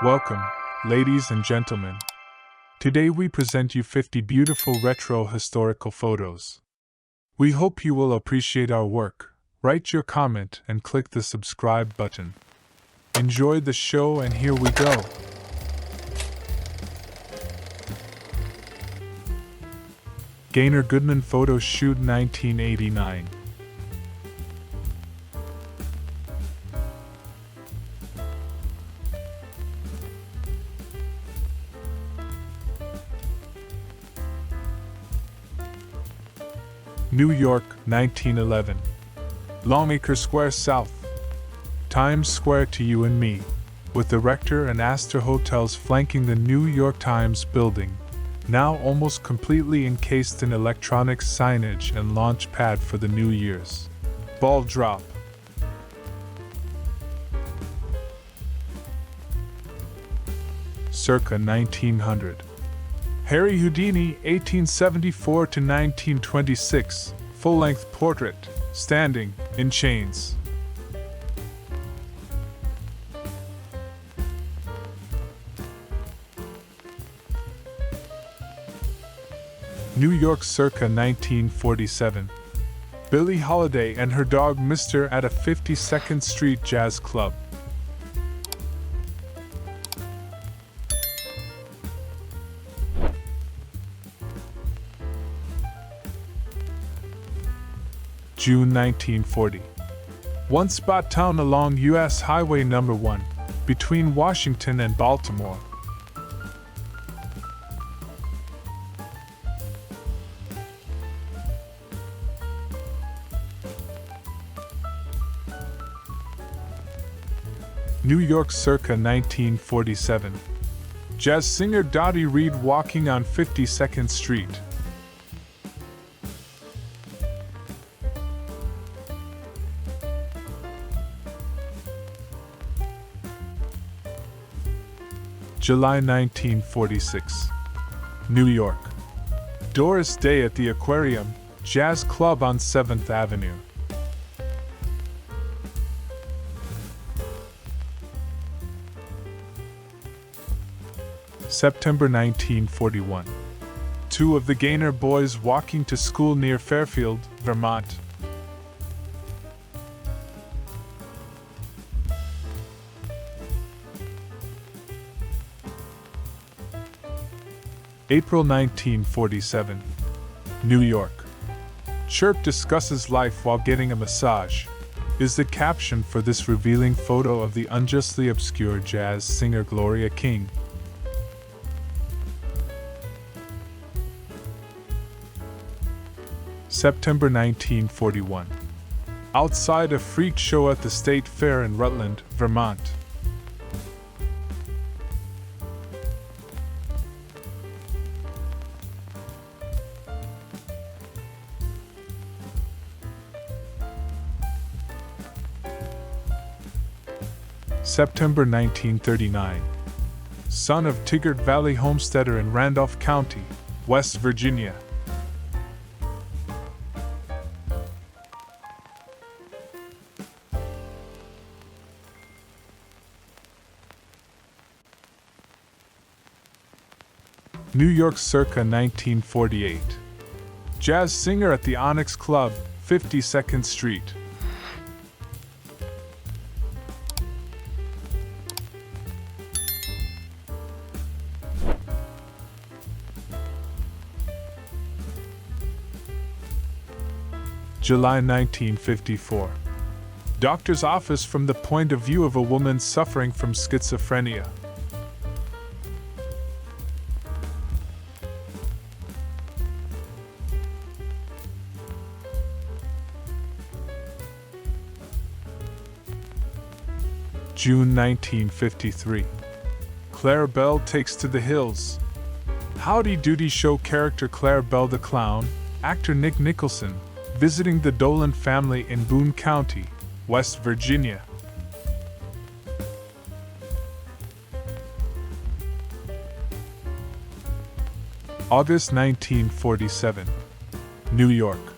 Welcome, ladies and gentlemen. Today we present you 50 beautiful retro historical photos. We hope you will appreciate our work. Write your comment and click the subscribe button. Enjoy the show, and here we go. Gaynor Goodman Photo Shoot 1989. New York, 1911. Longacre Square South. Times Square to you and me, with the Rector and Astor hotels flanking the New York Times building, now almost completely encased in electronic signage and launch pad for the New Year's ball drop. Circa 1900. Harry Houdini, 1874 to 1926, full-length portrait, standing, in chains. New York circa 1947. Billie Holiday and her dog Mr. at a 52nd Street Jazz Club. June 1940. One spot town along U.S. Highway No. 1, between Washington and Baltimore. New York circa 1947. Jazz singer Dottie Reed walking on 52nd Street. July 1946. New York. Doris Day at the Aquarium, Jazz Club on 7th Avenue. September 1941. Two of the Gaynor boys walking to school near Fairfield, Vermont. April 1947. New York. Chirp discusses life while getting a massage, is the caption for this revealing photo of the unjustly obscure jazz singer Gloria King. September 1941. Outside a freak show at the State Fair in Rutland, Vermont. September 1939. Son of Tigard Valley homesteader in Randolph County, West Virginia. New York circa 1948. Jazz singer at the Onyx Club, 52nd Street. July 1954. Doctor's office from the point of view of a woman suffering from schizophrenia. June 1953. Clara Bell takes to the hills. Howdy Doody show character Clara Bell the Clown, actor Nick Nicholson, visiting the Dolan family in Boone County, West Virginia. August 1947. New York.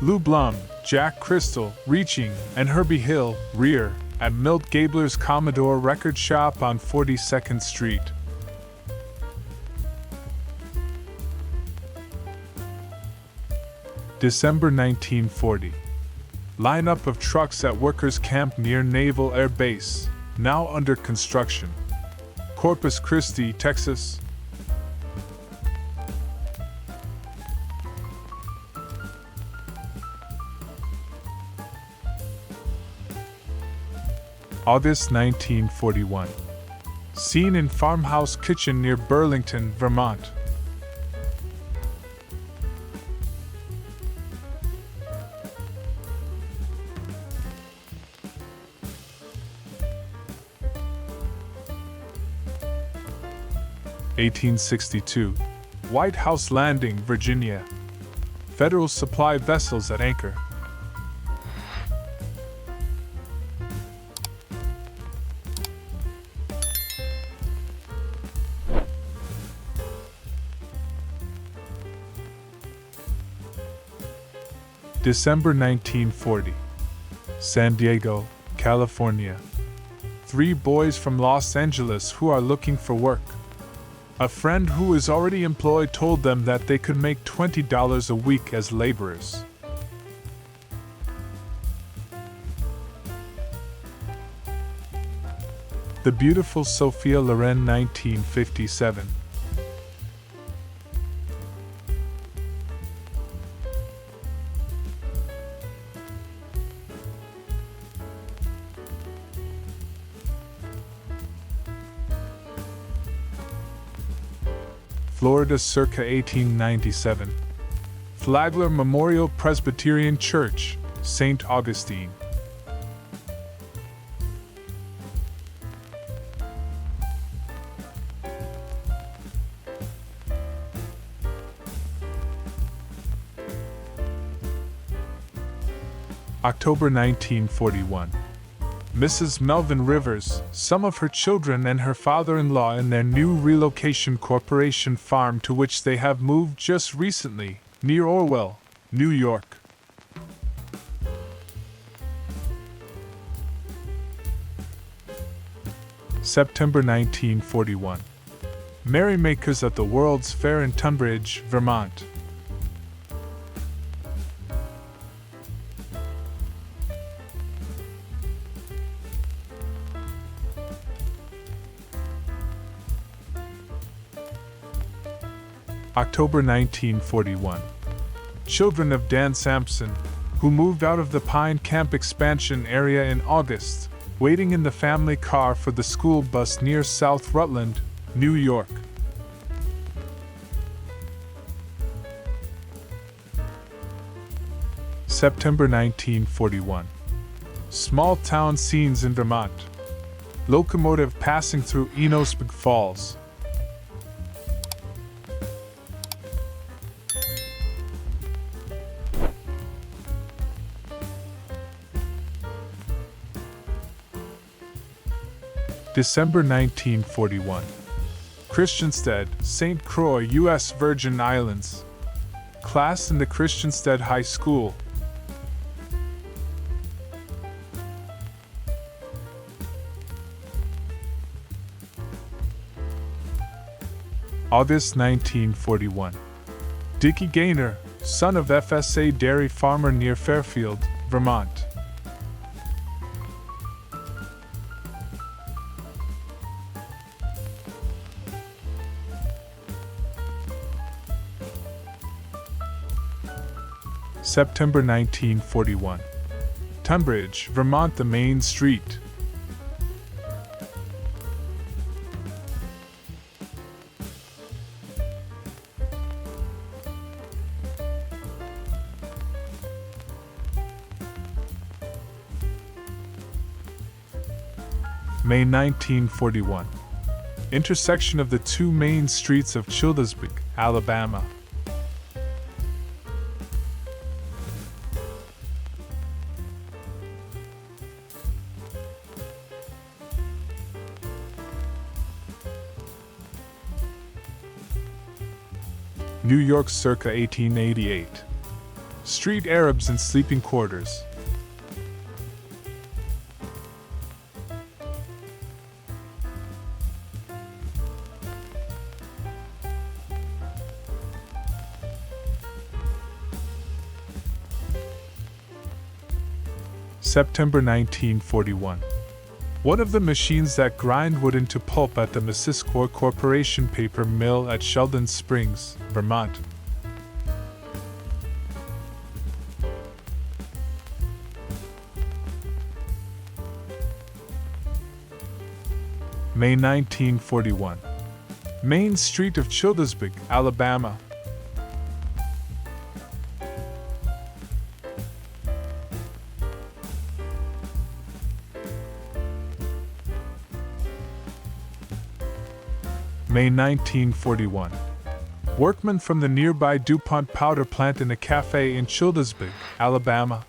Lou Blum, Jack Crystal, Reaching, and Herbie Hill, Rear, at Milt Gabler's Commodore Record Shop on 42nd Street. December 1940. Lineup of trucks at workers' camp near Naval Air Base, now under construction. Corpus Christi, Texas. August 1941. Scene in farmhouse kitchen near Burlington, Vermont. (1862) White House Landing, Virginia. Federal supply vessels at anchor. December 1940. San Diego, California. 3 boys from Los Angeles who are looking for work. A friend who is already employed told them that they could make $20 a week as laborers. The beautiful Sophia Loren, 1957. Florida circa 1897. Flagler Memorial Presbyterian Church, St. Augustine. October 1941. Mrs. Melvin Rivers, some of her children and her father-in-law in their new relocation corporation farm to which they have moved just recently, near Orwell, New York. September 1941. Merrymakers at the World's Fair in Tunbridge, Vermont. October 1941. Children of Dan Sampson, who moved out of the Pine Camp expansion area in August, waiting in the family car for the school bus near South Rutland, New York. September 1941. Small town scenes in Vermont. Locomotive passing through Enosburg Falls. December 1941. Christiansted, St. Croix, U.S. Virgin Islands. Class in the Christiansted High School. August 1941. Dickie Gaynor, son of FSA dairy farmer near Fairfield, Vermont. September 1941. Tunbridge, Vermont, the main street. May 1941. Intersection of the 2 main streets of Childersburg, Alabama. New York circa 1888. Street Arabs in sleeping quarters. September 1941. One of the machines that grind wood into pulp at the Missisquoi Corporation paper mill at Sheldon Springs, Vermont. May 1941. Main Street of Childersburg, Alabama. May 1941. Workmen from the nearby DuPont powder plant in a cafe in Childersburg, Alabama.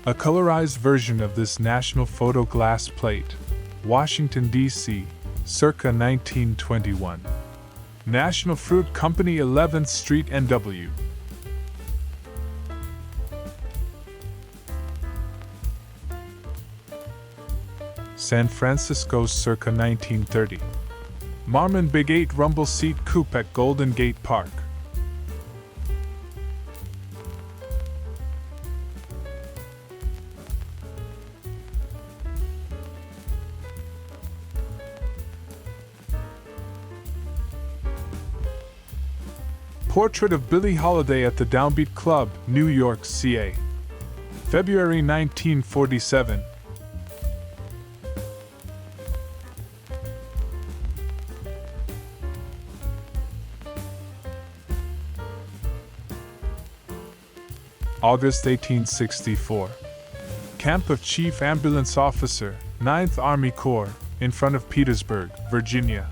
A colorized version of this national photo glass plate, Washington, D.C., circa 1921. National Fruit Company, 11th Street, NW. San Francisco, circa 1930. Marmon Big 8 rumble seat coupe at Golden Gate Park. Portrait of Billie Holiday at the Downbeat Club, New York, CA. February 1947. August 1864. Camp of Chief Ambulance Officer, 9th Army Corps, in front of Petersburg, Virginia.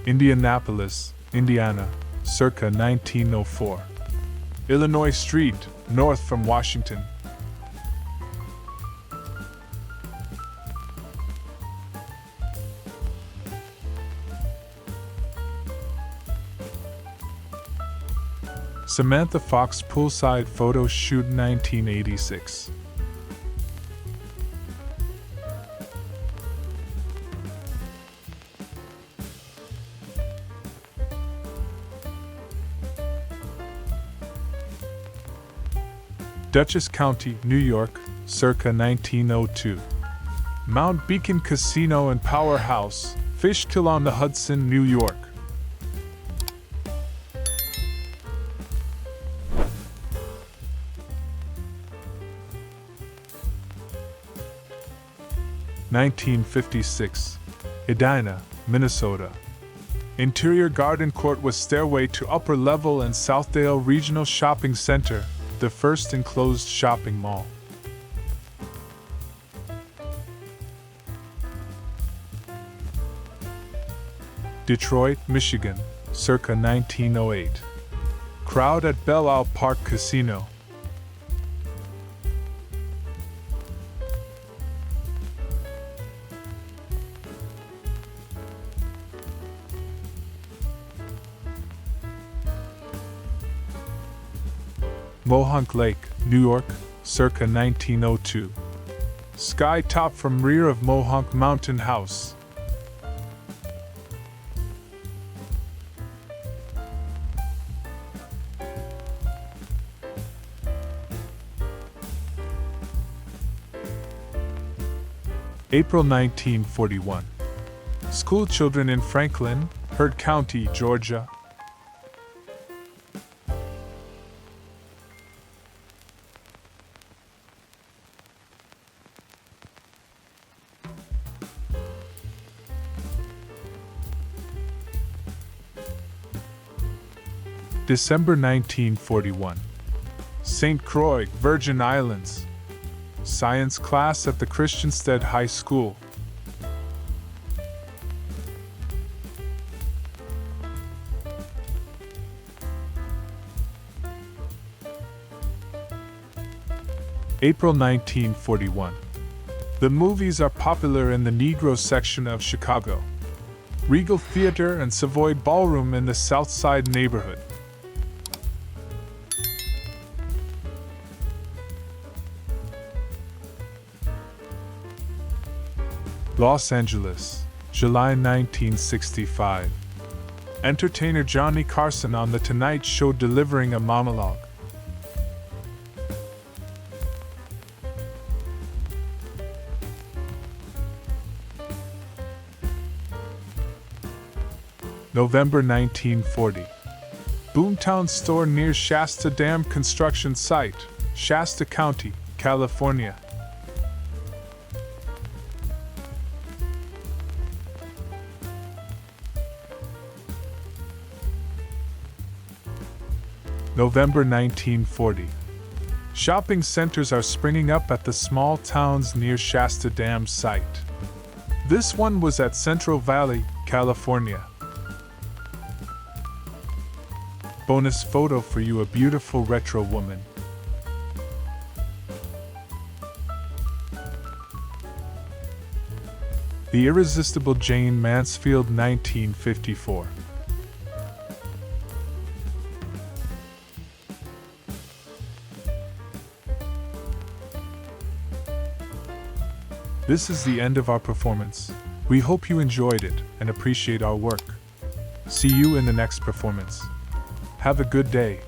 Indianapolis, Indiana, circa 1904. Illinois Street, north from Washington. Samantha Fox poolside photo shoot, 1986. Dutchess County, New York, circa 1902. Mount Beacon Casino and Powerhouse, Fishkill on the Hudson, New York. (1956) Edina, Minnesota. Interior garden court with stairway to upper level and Southdale Regional Shopping Center, the first enclosed shopping mall. Detroit, Michigan, circa 1908. Crowd at Belle Isle Park Casino. Mohonk Lake, New York, circa 1902. Sky top from rear of Mohonk Mountain House. April 1941. School children in Franklin, Heard County, Georgia. December 1941. St. Croix, Virgin Islands. Science class at the Christiansted High School. April 1941. The movies are popular in the Negro section of Chicago. Regal Theater and Savoy Ballroom in the South Side neighborhood. Los Angeles, July 1965. Entertainer Johnny Carson on The Tonight Show delivering a monologue. November 1940. Boomtown store near Shasta Dam construction site, Shasta County, California. November 1940. Shopping centers are springing up at the small towns near Shasta Dam site. This one was at Central Valley, California. Bonus photo for you, a beautiful retro woman. The Irresistible Jane Mansfield, 1954. This is the end of our performance. We hope you enjoyed it and appreciate our work. See you in the next performance. Have a good day.